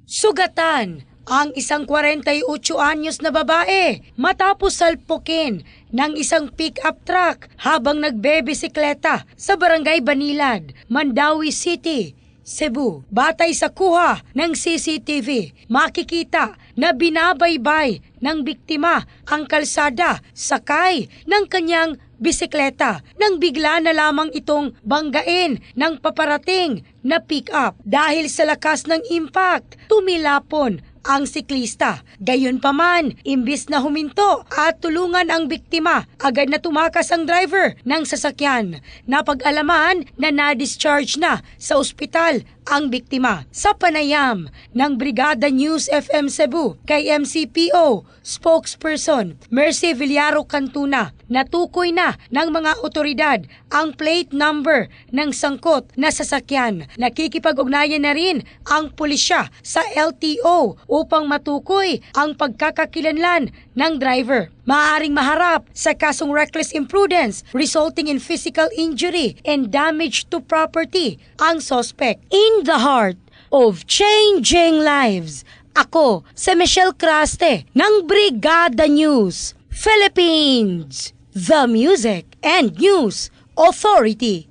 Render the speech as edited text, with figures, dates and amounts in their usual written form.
Sugatan ang isang 48 anyos na babae matapos salpukin ng isang pick-up truck habang nagbebisikleta sa Barangay Banilad, Mandawi City, Cebu. Batay sa kuha ng CCTV, makikita na binabaybay ng biktima ang kalsada sakay ng kanyang bisikleta nang bigla na lamang itong banggain ng paparating na pick-up. Dahil sa lakas ng impact, tumilapon ang siklista. Gayunpaman, imbis na huminto at tulungan ang biktima, agad na tumakas ang driver ng sasakyan. Napag-alaman na na-discharge na sa ospital ang biktima. Sa panayam ng Brigada News FM Cebu kay MCPO spokesperson Mercy Villaro Cantuna, natukoy na ng mga otoridad ang plate number ng sangkot na sasakyan. Nakikipag-ugnayan na rin ang pulisya sa LTO upang matukoy ang pagkakakilanlan ng driver. Maaaring maharap sa kasong reckless imprudence resulting in physical injury and damage to property ang suspect. In the heart of changing lives, ako si Michelle Craste ng Brigada News Philippines, the Music and News Authority.